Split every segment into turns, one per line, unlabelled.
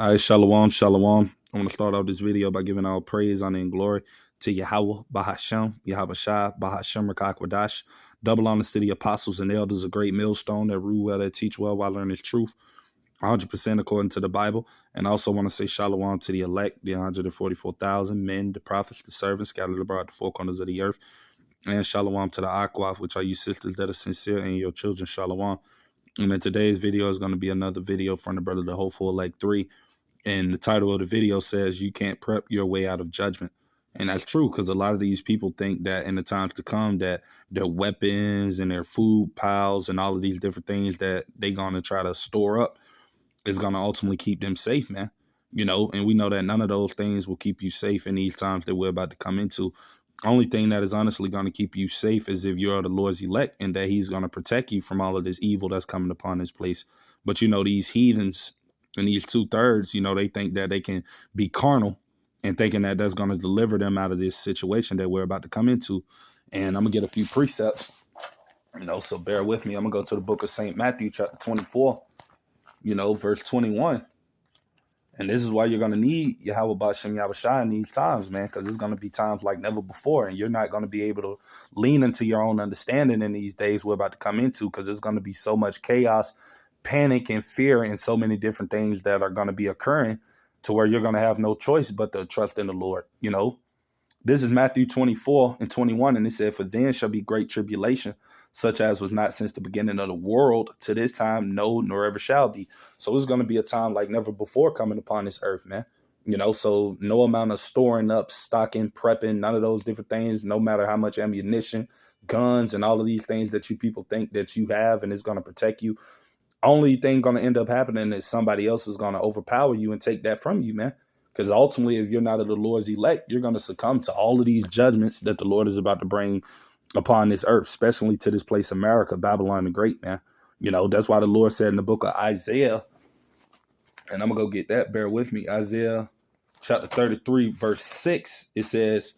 All right, shalom, shalom. I want to start off this video by giving all praise, honor, and glory to Yahweh, Bahashem, Yahweh Shai, Bahashem, Rakakwadash. Double honor to the apostles and elders, a great millstone that rule well, that teach well while learning truth, 100% according to the Bible. And I also want to say shalom to the elect, the 144,000 men, the prophets, the servants scattered abroad the four corners of the earth. And shalom to the Akwaf, which are you sisters that are sincere, and your children, shalom. And then today's video is going to be another video from the brother, the Hopeful Elect 3. And the title of the video says, you can't prep your way out of judgment. And that's true, because a lot of these people think that in the times to come that their weapons and their food piles and all of these different things that they're going to try to store up is going to ultimately keep them safe, man. You know, and we know that none of those things will keep you safe in these times that we're about to come into. Only thing that is honestly going to keep you safe is if you're the Lord's elect and that he's going to protect you from all of this evil that's coming upon this place. But, you know, these heathens and these 2/3, you know, they think that they can be carnal and thinking that that's going to deliver them out of this situation that we're about to come into. And I'm going to get a few precepts, you know, so bear with me. I'm going to go to the book of St. Matthew, chapter 24, you know, verse 21. And this is why you're going to need Yahweh Bashem Yahweh Shai in these times, man, because it's going to be times like never before. And you're not going to be able to lean into your own understanding in these days we're about to come into, because there's going to be so much chaos, panic, and fear, and so many different things that are going to be occurring to where you're going to have no choice but to trust in the Lord. You know, this is Matthew 24 and 21. And it said, for then shall be great tribulation, such as was not since the beginning of the world to this time, no, nor ever shall be. So it's going to be a time like never before coming upon this earth, man. You know, so no amount of storing up, stocking, prepping, none of those different things, no matter how much ammunition, guns, and all of these things that you people think that you have and it's going to protect you. Only thing going to end up happening is somebody else is going to overpower you and take that from you, man. Because ultimately, if you're not of the Lord's elect, you're going to succumb to all of these judgments that the Lord is about to bring upon this earth, especially to this place, America, Babylon the Great, man. You know, that's why the Lord said in the book of Isaiah, and I'm going to go get that, bear with me, Isaiah chapter 33, verse 6, it says,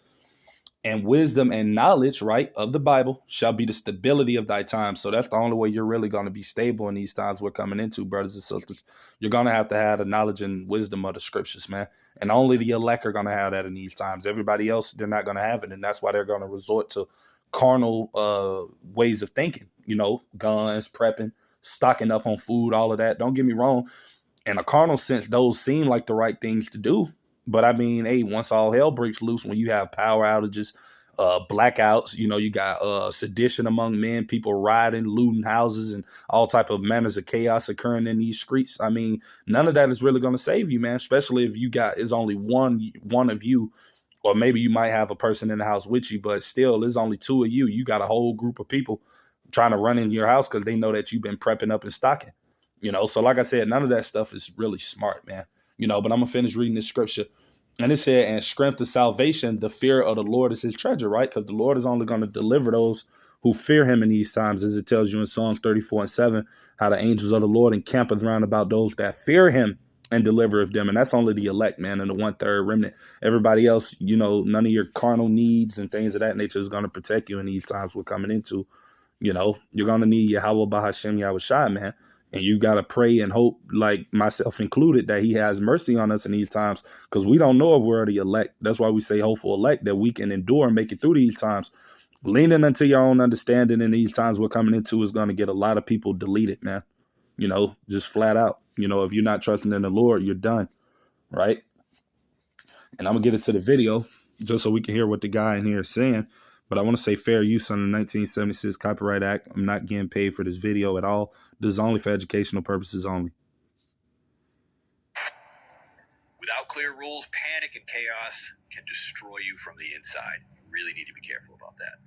and wisdom and knowledge, right, of the Bible shall be the stability of thy time. So that's the only way you're really going to be stable in these times we're coming into, brothers and sisters. You're going to have the knowledge and wisdom of the scriptures, man. And only the elect are going to have that in these times. Everybody else, they're not going to have it. And that's why they're going to resort to carnal ways of thinking, you know, guns, prepping, stocking up on food, all of that. Don't get me wrong. In a carnal sense, those seem like the right things to do. But I mean, hey, once all hell breaks loose, when you have power outages, blackouts, you know, you got sedition among men, people rioting, looting houses, and all type of manners of chaos occurring in these streets. I mean, none of that is really going to save you, man. Especially if is only one of you, or maybe you might have a person in the house with you, but still, there's only two of you. You got a whole group of people trying to run in your house because they know that you've been prepping up and stocking. You know, so like I said, none of that stuff is really smart, man. You know, but I'm going to finish reading this scripture. And it said, and strength of salvation, the fear of the Lord is his treasure, right? Because the Lord is only going to deliver those who fear him in these times, as it tells you in Psalms 34 and 7, how the angels of the Lord encampeth round about those that fear him and delivereth them. And that's only the elect, man, and the 1/3 remnant. Everybody else, you know, none of your carnal needs and things of that nature is going to protect you in these times we're coming into. You know, you're going to need Yahweh Bahashem Yahweh Shai, man. And you got to pray and hope, like myself included, that he has mercy on us in these times, because we don't know if we're the elect. That's why we say hopeful elect, that we can endure and make it through these times. Leaning into your own understanding in these times we're coming into is going to get a lot of people deleted, man. You know, just flat out. You know, if you're not trusting in the Lord, you're done, right? And I'm going to get into the video just so we can hear what the guy in here is saying. But I want to say fair use under the 1976 Copyright Act. I'm not getting paid for this video at all. This is only for educational purposes only.
Without clear rules, panic and chaos can destroy you from the inside. You really need to be careful about that.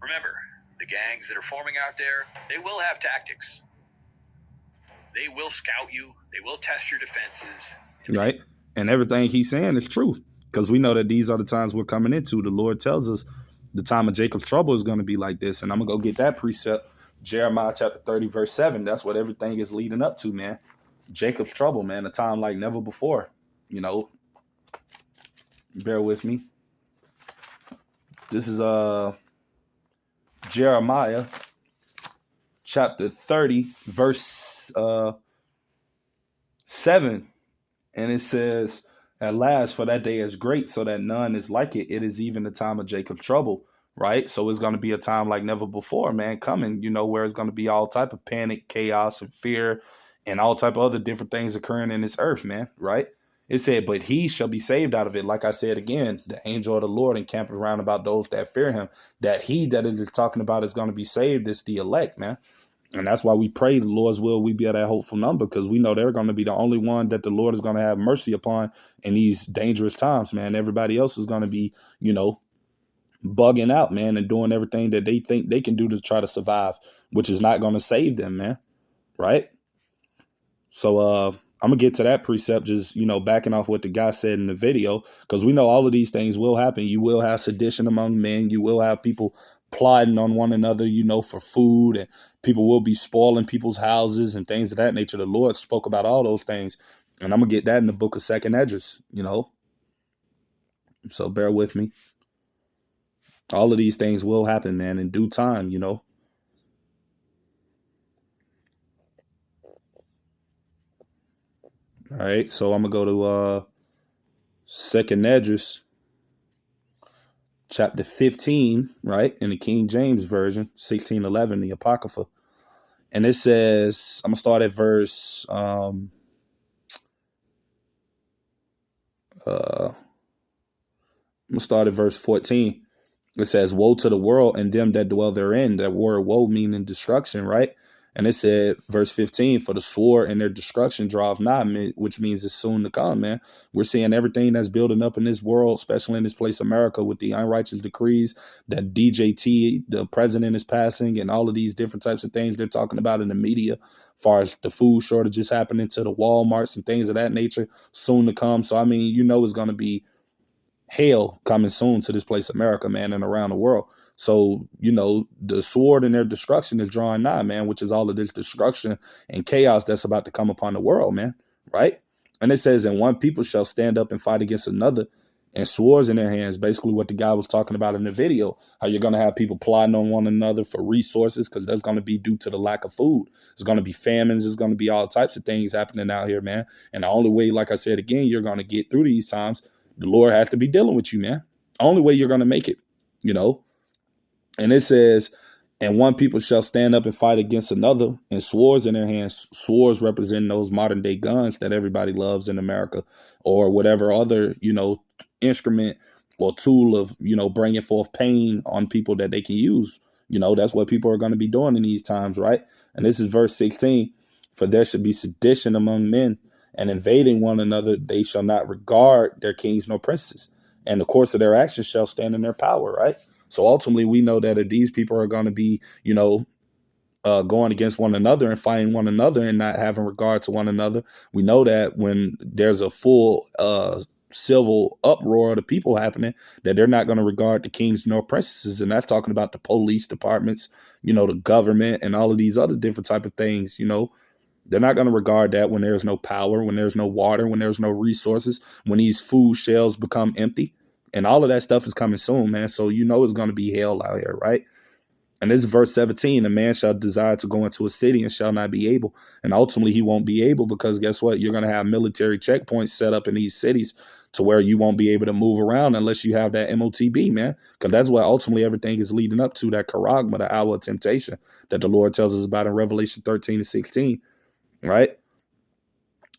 Remember, the gangs that are forming out there, they will have tactics. They will scout you. They will test your defenses.
Right? And everything he's saying is true, because we know that these are the times we're coming into. The Lord tells us the time of Jacob's trouble is going to be like this. And I'm going to go get that precept, Jeremiah chapter 30, verse 7. That's what everything is leading up to, man. Jacob's trouble, man, a time like never before. You know, bear with me. This is Jeremiah chapter 30, verse 7. And it says, at last, for that day is great, so that none is like it. It is even the time of Jacob's trouble, right? So it's going to be a time like never before, man, coming, where it's going to be all type of panic, chaos, and fear, and all type of other different things occurring in this earth, man, right? It said, but he shall be saved out of it. Like I said again, the angel of the Lord encamping around about those that fear him. That he that it is talking about is going to be saved is the elect, man. And that's why we pray the Lord's will we be at that hopeful number, because we know they're going to be the only one that the Lord is going to have mercy upon in these dangerous times, man. Everybody else is going to be, bugging out, man, and doing everything that they think they can do to try to survive, which is not going to save them, man. Right? So I'm going to get to that precept, just, backing off what the guy said in the video, because we know all of these things will happen. You will have sedition among men. You will have people plotting on one another, for food, and people will be spoiling people's houses and things of that nature. The Lord spoke about all those things, and I'm going to get that in the book of 2nd Esdras, So bear with me. All of these things will happen, man, in due time, All right, so I'm going to go to 2nd Esdras, chapter 15, right, in the King James Version, 1611, the Apocrypha. And it says, I'm going to start at verse, I'm going to start at verse 14. It says, woe to the world and them that dwell therein. That word woe meaning destruction, right? And it said, verse 15, for the sword and their destruction draweth nigh, which means it's soon to come, man. We're seeing everything that's building up in this world, especially in this place, America, with the unrighteous decrees that DJT, the president, is passing, and all of these different types of things they're talking about in the media, as far as the food shortages happening to the Walmarts and things of that nature, soon to come. So, I mean, it's going to be hell coming soon to this place, America, man, and around the world. So, the sword and their destruction is drawing nigh, man, which is all of this destruction and chaos that's about to come upon the world, man, right? And it says, and one people shall stand up and fight against another, and swords in their hands. Basically what the guy was talking about in the video, how you're going to have people plotting on one another for resources, because that's going to be due to the lack of food. It's going to be famines. It's going to be all types of things happening out here, man. And the only way, like I said, again, you're going to get through these times, the Lord has to be dealing with you, man. Only way you're going to make it, And it says, and one people shall stand up and fight against another, and swords in their hands. Swords represent those modern day guns that everybody loves in America, or whatever other, instrument or tool of, bringing forth pain on people that they can use. That's what people are going to be doing in these times, right? And this is verse 16. For there should be sedition among men, and invading one another, they shall not regard their kings nor princes, and the course of their actions shall stand in their power, right? So ultimately, we know that if these people are going to be, going against one another and fighting one another and not having regard to one another, we know that when there's a full civil uproar of the people happening, that they're not going to regard the kings nor princesses. And that's talking about the police departments, the government, and all of these other different type of things, They're not going to regard that when there's no power, when there's no water, when there's no resources, when these food shelves become empty. And all of that stuff is coming soon, man. So it's going to be hell out here, right? And this is verse 17. A man shall desire to go into a city and shall not be able. And ultimately he won't be able, because guess what? You're going to have military checkpoints set up in these cities to where you won't be able to move around unless you have that MOTB, man. Because that's what ultimately everything is leading up to, that charagma, the hour of temptation that the Lord tells us about in Revelation 13 and 16. Right.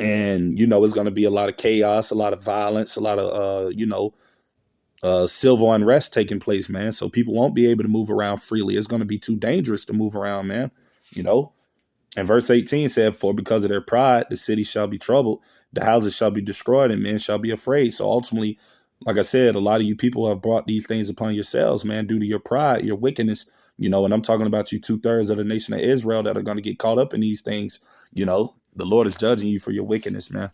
And, it's going to be a lot of chaos, a lot of violence, a lot of, civil unrest taking place, man. So people won't be able to move around freely. It's going to be too dangerous to move around, man. And verse 18 said, for because of their pride, the city shall be troubled. The houses shall be destroyed and men shall be afraid. So ultimately, like I said, a lot of you people have brought these things upon yourselves, man, due to your pride, your wickedness. And I'm talking about you 2/3 of the nation of Israel that are going to get caught up in these things. The Lord is judging you for your wickedness, man.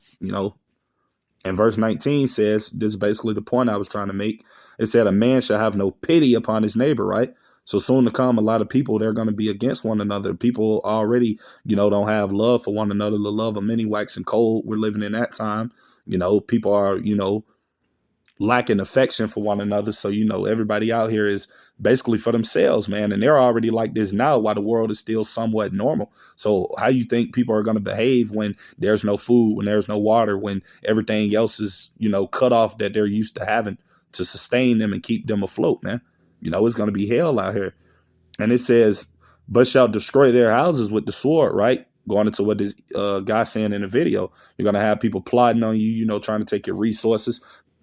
And verse 19 says, this is basically the point I was trying to make. It said, a man shall have no pity upon his neighbor, right? So soon to come, a lot of people, they're going to be against one another. People already, don't have love for one another. The love of many waxing cold. We're living in that time. People are, lacking affection for one another. So, everybody out here is basically for themselves, man. And they're already like this now while the world is still somewhat normal. So how you think people are going to behave when there's no food, when there's no water, when everything else is, cut off that they're used to having to sustain them and keep them afloat, man? It's going to be hell out here. And it says, but shall destroy their houses with the sword, right? Going into what this guy saying in the video. You're going to have people plotting on you, trying to take your resources,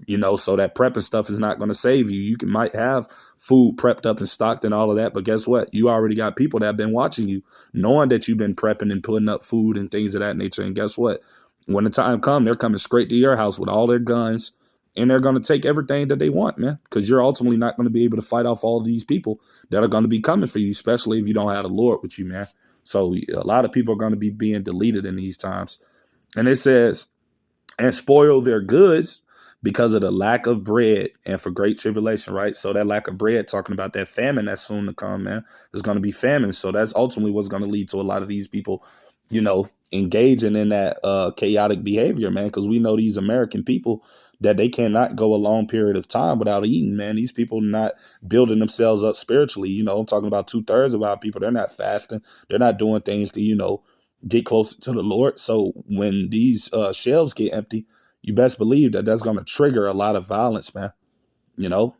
so that prepping stuff is not going to save you. You might have food prepped up and stocked and all of that, but guess what? You already got people that have been watching you, knowing that you've been prepping and putting up food and things of that nature. And guess what? When the time comes, they're coming straight to your house with all their guns, and they're going to take everything that they want, man, because you're ultimately not going to be able to fight off all these people that are going to be coming for you, especially if you don't have the Lord with you, man. So a lot of people are going to be being deleted in these times. And it says, and spoil their goods because of the lack of bread and for great tribulation, right? So that lack of bread, talking about that famine that's soon to come, man. There's going to be famine. So that's ultimately what's going to lead to a lot of these people, engaging in that chaotic behavior, man, because we know these American people that they cannot go a long period of time without eating, man. These people not building themselves up spiritually. I'm talking about 2/3 of our people. They're not fasting. They're not doing things to, get closer to the Lord. So when these shelves get empty, you best believe that that's going to trigger a lot of violence, man. And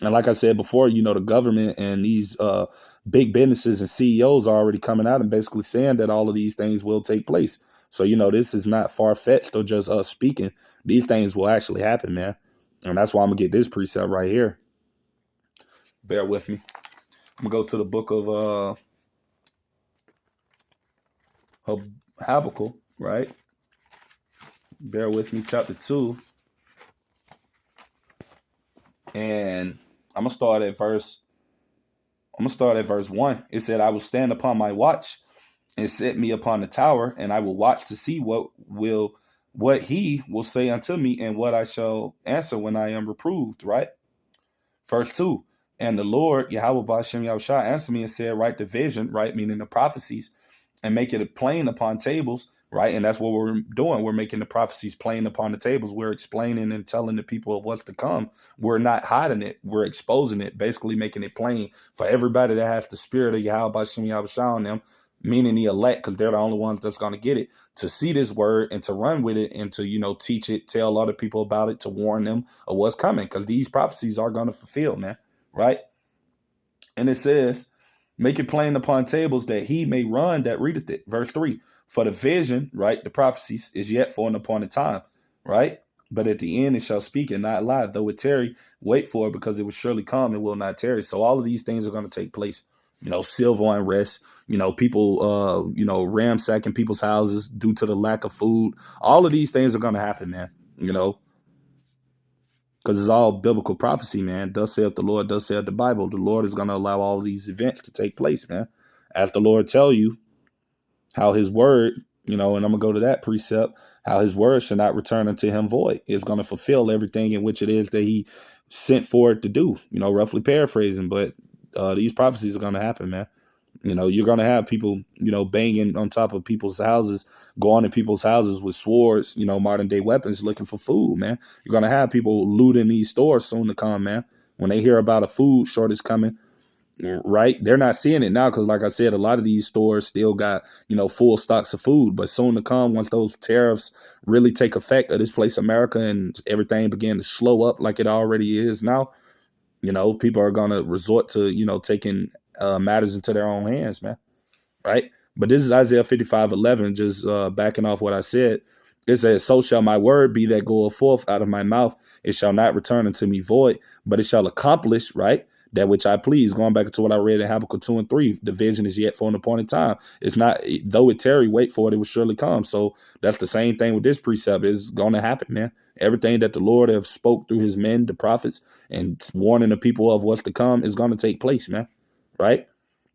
like I said before, the government and these big businesses and CEOs are already coming out and basically saying that all of these things will take place. So, this is not far-fetched or just us speaking. These things will actually happen, man. And that's why I'm going to get this precept right here. Bear with me. I'm going to go to the book of Habakkuk, right? Bear with me, chapter 2. And I'm going to start at verse 1. It said, I will stand upon my watch and set me upon the tower, and I will watch to see what he will say unto me, and what I shall answer when I am reproved, right? Verse 2. And the Lord, Yahweh Ba'ashem Yahushua, answered me and said, write the vision, right, meaning the prophecies, and make it plain upon tables, right? And that's what we're doing. We're making the prophecies plain upon the tables. We're explaining and telling the people of what's to come. We're not hiding it. We're exposing it, basically making it plain for everybody that has the spirit of Yahweh Ba'ashem Yahushua on them, meaning the elect, because they're the only ones that's going to get it, to see this word and to run with it and to, teach it, tell other people about it, to warn them of what's coming, because these prophecies are going to fulfill, man, right? And it says, make it plain upon tables that he may run that readeth it. Verse 3, for the vision, right, the prophecies is yet for an appointed time, right? But at the end it shall speak and not lie. Though it tarry, wait for it, because it will surely come and will not tarry. So all of these things are going to take place. Civil unrest, people, ransacking people's houses due to the lack of food. All of these things are going to happen, man, because it's all biblical prophecy, man. Thus saith the Lord, thus saith the Bible. The Lord is going to allow all of these events to take place, man. As the Lord tell you how his word, and I'm going to go to that precept, how his word shall not return unto him void. It's going to fulfill everything in which it is that he sent for it to do, roughly paraphrasing, but these prophecies are going to happen, man. You're going to have people, banging on top of people's houses, going in people's houses with swords, modern day weapons, looking for food, man. You're going to have people looting these stores soon to come, man. When they hear about a food shortage coming, right? They're not seeing it now because, like I said, a lot of these stores still got, full stocks of food. But soon to come, once those tariffs really take effect of this place, America, and everything begin to slow up like it already is now, people are going to resort to, taking matters into their own hands, man. Right. But this is Isaiah 55:11, just backing off what I said. It says, so shall my word be that goeth forth out of my mouth. It shall not return unto me void, but it shall accomplish, right, that which I please. Going back to what I read in Habakkuk 2 and 3, the vision is yet for an appointed time. It's not, though it tarry, wait for it, it will surely come. So that's the same thing with this precept. It's going to happen, man. Everything that the Lord have spoke through his men, the prophets, and warning the people of what's to come is going to take place, man. Right?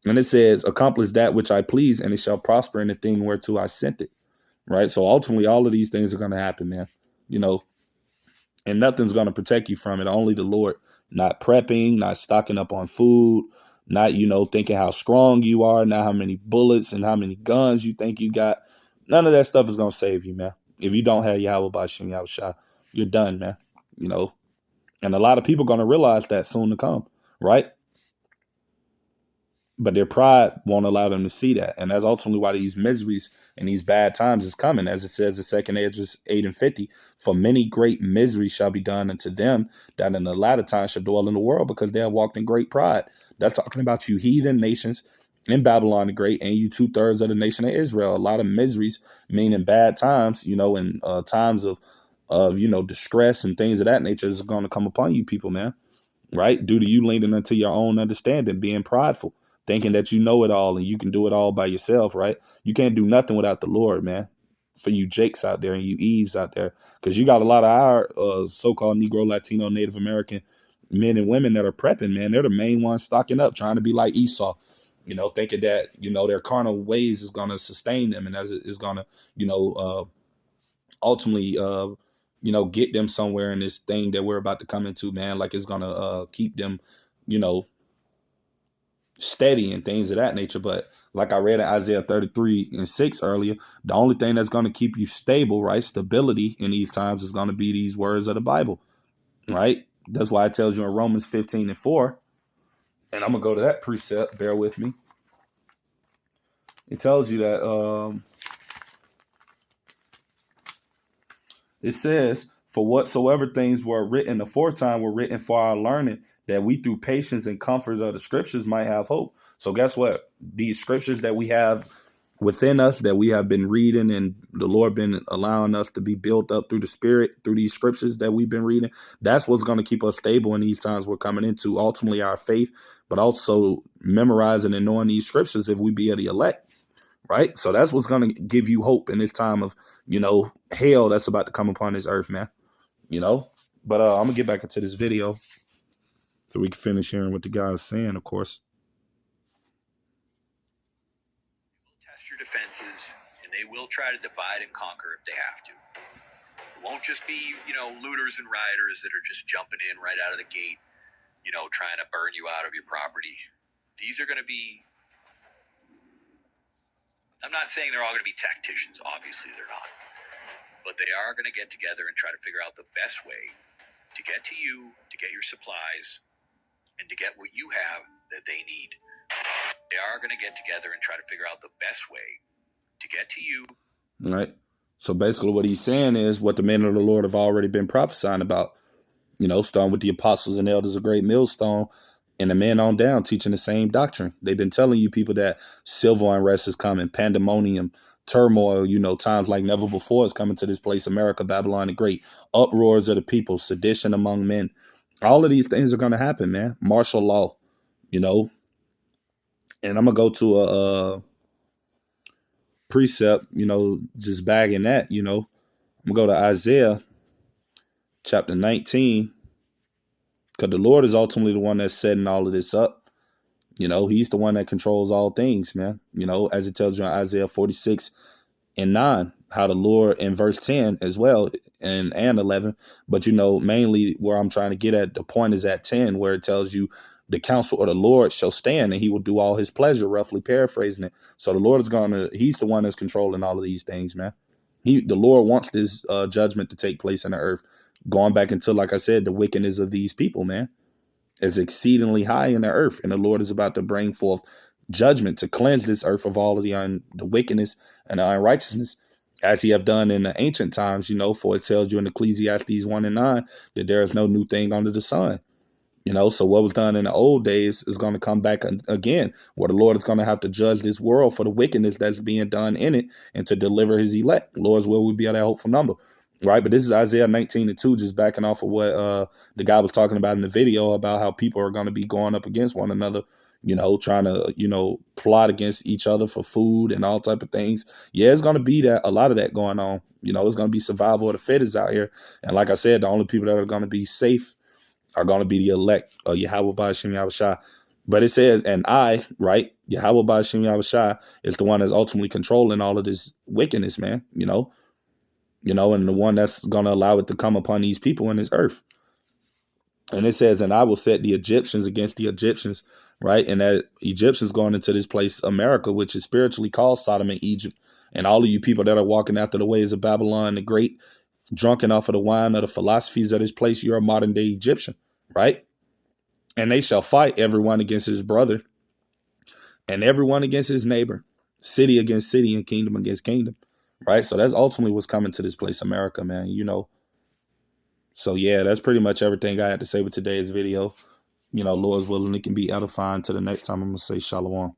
And it says, accomplish that which I please, and it shall prosper in the thing whereto I sent it. Right? So ultimately, all of these things are going to happen, man. And nothing's going to protect you from it. Only the Lord. Not prepping, not stocking up on food, not, thinking how strong you are, not how many bullets and how many guns you think you got. None of that stuff is going to save you, man. If you don't have Yahweh Ba'ashem Yahushua, you're done, man. And a lot of people are going to realize that soon to come, right? But their pride won't allow them to see that. And that's ultimately why these miseries and these bad times is coming. As it says in 2 Esdras 8:50, for many great miseries shall be done unto them that in the latter time shall dwell in the world, because they have walked in great pride. That's talking about you heathen nations in Babylon the Great, and you 2/3 of the nation of Israel. A lot of miseries, meaning bad times, in times of distress and things of that nature is going to come upon you people, man. Right? Due to you leaning into your own understanding, being prideful, thinking that you know it all and you can do it all by yourself, right? You can't do nothing without the Lord, man. For you Jakes out there and you Eves out there, because you got a lot of our so-called Negro, Latino, Native American men and women that are prepping, man. They're the main ones stocking up, trying to be like Esau, thinking that, their carnal ways is going to sustain them and as it is going to, ultimately, get them somewhere in this thing that we're about to come into, man. Like it's going to keep them, steady and things of that nature. But like I read in Isaiah 33:6 earlier, the only thing that's going to keep you stable, right? Stability in these times is going to be these words of the Bible, right? That's why it tells you in Romans 15:4, and I'm going to go to that precept. Bear with me. It tells you that it says, for whatsoever things were written aforetime were written for our learning, that we through patience and comfort of the scriptures might have hope. So guess what? These scriptures that we have within us, that we have been reading, and the Lord been allowing us to be built up through the Spirit, through these scriptures that we've been reading, that's what's going to keep us stable in these times we're coming into. Ultimately our faith, but also memorizing and knowing these scriptures if we be of the elect. Right? So that's what's going to give you hope in this time of, hell that's about to come upon this earth, man. But I'm going to get back into this video so we can finish hearing what the guy's saying, of course.
Test your defenses, and they will try to divide and conquer if they have to. It won't just be, looters and rioters that are just jumping in right out of the gate, trying to burn you out of your property. These are going to be, I'm not saying they're all going to be tacticians. Obviously, they're not. But they are going to get together and try to figure out the best way to get to you, to get your supplies, and to get what you have that they need. They are going to get together and try to figure out the best way to get to you.
Right. So basically what he's saying is what the men of the Lord have already been prophesying about, starting with the apostles and elders of Great Millstone, and the men on down teaching the same doctrine. They've been telling you people that civil unrest is coming, pandemonium, turmoil, times like never before is coming to this place, America, Babylon the Great, uproars of the people, sedition among men. All of these things are going to happen, man. Martial law, and I'm going to go to a precept, just bagging that, I'm going to go to Isaiah chapter 19, because the Lord is ultimately the one that's setting all of this up. He's the one that controls all things, man. As it tells you in Isaiah 46:9, how the Lord in verse 10 as well and 11. But, mainly where I'm trying to get at, the point is at 10, where it tells you the counsel of the Lord shall stand and he will do all his pleasure, roughly paraphrasing it. So the Lord is he's the one that's controlling all of these things, man. The Lord wants this judgment to take place in the earth, going back into, like I said, the wickedness of these people, man, is exceedingly high in the earth, and the Lord is about to bring forth judgment to cleanse this earth of all of the wickedness and the unrighteousness, as he have done in the ancient times, for it tells you in Ecclesiastes 1:9 that there is no new thing under the sun. So what was done in the old days is going to come back again, where the Lord is going to have to judge this world for the wickedness that's being done in it and to deliver his elect. Lord's will would be at that hopeful number. Right. But this is Isaiah 19:2, just backing off of what the guy was talking about in the video about how people are going to be going up against one another, trying to, plot against each other for food and all type of things. Yeah, it's going to be a lot of that going on. It's going to be survival of the fittest out here. And like I said, the only people that are going to be safe are going to be the elect, Yahweh Ba'ashem Yahushua. But it says, and I, right, Yahweh Ba'ashem Yahushua is the one that's ultimately controlling all of this wickedness, man, and the one that's going to allow it to come upon these people in this earth. And it says, and I will set the Egyptians against the Egyptians, right? And that Egyptians going into this place, America, which is spiritually called Sodom and Egypt. And all of you people that are walking after the ways of Babylon the Great, drunken off of the wine of the philosophies of this place, you're a modern day Egyptian, right? And they shall fight everyone against his brother and everyone against his neighbor, city against city and kingdom against kingdom, right? So that's ultimately what's coming to this place, America, man, you know. So yeah, that's pretty much everything I had to say with today's video. You know, Lord's willing, it can be edifying. To the next time, I'm going to say shalom.